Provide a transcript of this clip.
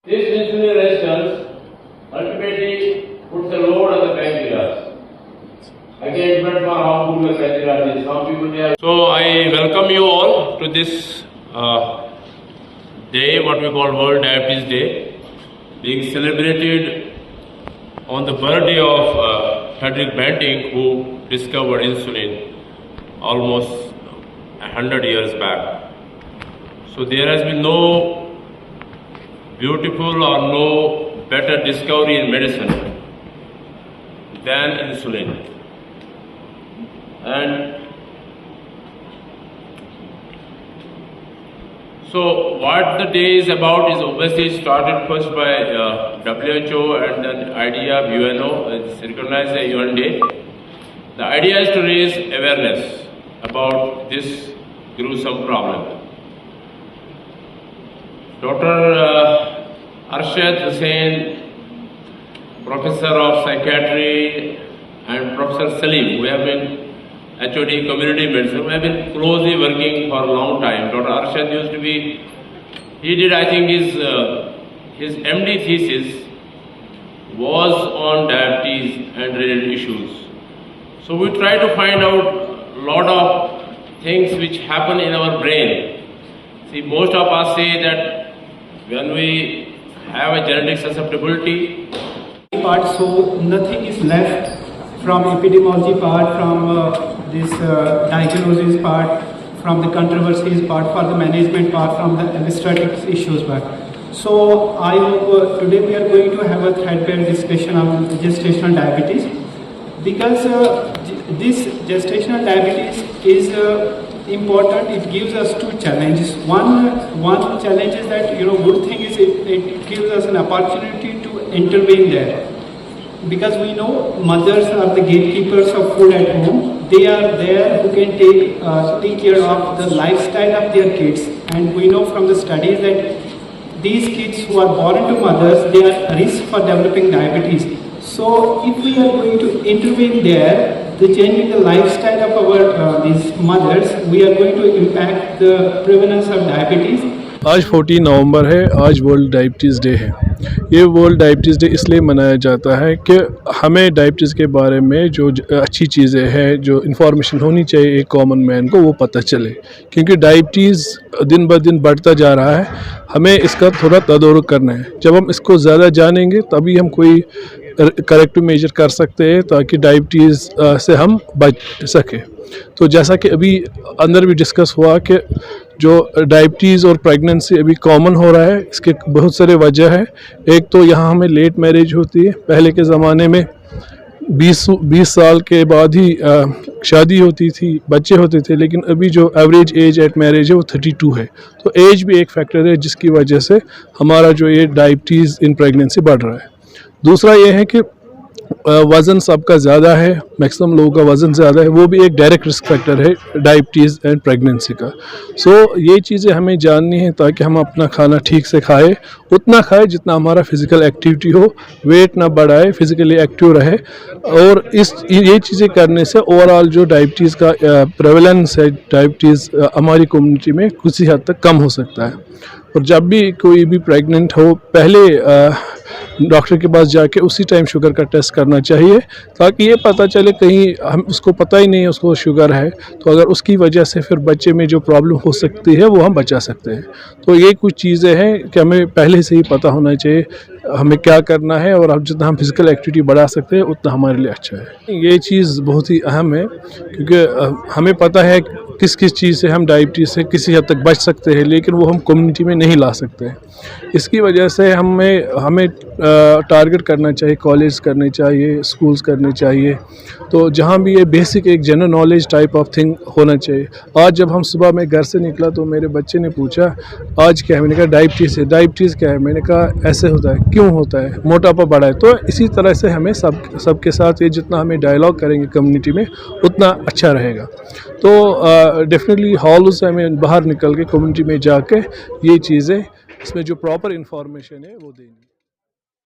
This insulin resistance ultimately puts a load on the pancreas. Again, depends on how good your pancreas is. Some people have. So I welcome you all to this day, what we call World Diabetes Day, being celebrated on the birthday of Frederick Banting, who discovered insulin almost 100 years back. So there has been no beautiful or no better discovery in medicine than insulin. And so what the day is about is obviously started first by WHO and then idea of UNO, it's recognized as UN Day. The idea is to raise awareness about this gruesome problem. Dr. Arshad Hussain, Professor of Psychiatry, and Professor Salim, who have been HOD Community Medicine, who have been closely working for a long time. Dr. Arshad used to be, he did I think his MD thesis was on diabetes and related issues. So we try to find out a lot of things which happen in our brain. See, most of us say that when we have a genetic susceptibility, so nothing is left from epidemiology part, from this diagnosis part, from the controversies part, for the management part, from the aesthetics issues part. So I hope today we are going to have a threadbare discussion on gestational diabetes, because this gestational diabetes is important. It gives us two challenges. One challenge is that, good thing is it gives us an opportunity to intervene there, because we know mothers are the gatekeepers of food at home. They are there who can take care of the lifestyle of their kids, and we know from the studies that these kids who are born to mothers, they are at risk for developing diabetes. So if we are going to intervene there, the changing the lifestyle of our these mothers, we are going to impact the prevalence of diabetes. आज 14 नवंबर है, आज world diabetes day है। ये world diabetes day इसलिए मनाया जाता है कि हमें डायबिटीज़ के बारे में जो अच्छी चीज़ें हैं, जो इन्फॉर्मेशन होनी चाहिए एक कॉमन मैन को, वो पता चले, क्योंकि डायबिटीज़ दिन ब दिन बढ़ता जा रहा है। हमें इसका थोड़ा तदारुक करना है। जब हम इसको ज़्यादा जानेंगे तभी हम कोई करेक्टिव मेजर कर सकते हैं, ताकि डायबिटीज़ से हम बच सकें। तो जैसा कि अभी अंदर भी डिस्कस हुआ कि जो डायबिटीज़ और प्रेगनेंसी अभी कॉमन हो रहा है, इसके बहुत सारे वजह है। एक तो यहाँ हमें लेट मैरिज होती है। पहले के ज़माने में 20 साल के बाद ही शादी होती थी, बच्चे होते थे, लेकिन अभी जो एवरेज एज एट मैरिज है वो 32 है। तो एज भी एक फैक्टर है जिसकी वजह से हमारा जो ये डायबिटीज़ इन प्रेगनेंसी बढ़ रहा है। दूसरा ये है कि वज़न सबका ज़्यादा है, मैक्सिमम लोगों का वज़न ज़्यादा है, वो भी एक डायरेक्ट रिस्क फैक्टर है डायबिटीज़ एंड प्रेगनेंसी का। सो ये चीज़ें हमें जाननी है ताकि हम अपना खाना ठीक से खाएं, उतना खाएं जितना हमारा फिज़िकल एक्टिविटी हो, वेट ना बढ़ाए, फिज़िकली एक्टिव रहे। और ये चीज़ें करने से ओवरऑल जो डायबिटीज़ का प्रेवलेंस है, डायबिटीज़ हमारी कम्युनिटी में कुछ हद तक कम हो सकता है। और जब भी कोई भी प्रेग्नेंट हो, पहले डॉक्टर के पास जाके उसी टाइम शुगर का टेस्ट करना चाहिए, ताकि ये पता चले कहीं हम उसको पता ही नहीं है उसको शुगर है, तो अगर उसकी वजह से फिर बच्चे में जो प्रॉब्लम हो सकती है वो हम बचा सकते हैं। तो ये कुछ चीज़ें हैं कि हमें पहले से ही पता होना चाहिए हमें क्या करना है, और अब जितना हम फिज़िकल एक्टिविटी बढ़ा सकते हैं उतना हमारे लिए अच्छा है। ये चीज़ बहुत ही अहम है, क्योंकि हमें पता है किस किस चीज़ से हम डायबिटीज़ से किसी हद तक बच सकते हैं, लेकिन वो हम कम्युनिटी में नहीं ला सकते हैं। इसकी वजह से हमें टारगेट करना चाहिए, कॉलेज करने चाहिए, स्कूल्स करने चाहिए, तो जहाँ भी ये बेसिक एक general knowledge type of thing होना चाहिए। आज जब हम सुबह में घर से निकला तो मेरे बच्चे ने पूछा आज क्या है, मैंने कहा डायबिटीज़ है। डायबिटीज़ क्या है? मैंने कहा ऐसे होता है। क्यों होता है? मोटापा बढ़ा है। तो इसी तरह से हमें सबके साथ ये जितना हमें डायलॉग करेंगे कम्युनिटी में उतना अच्छा रहेगा। तो डेफिनेटली हॉल से हमें बाहर निकल के कम्युनिटी में जाके ये चीज़ें, इसमें जो प्रॉपर इन्फॉर्मेशन है वो देंगे।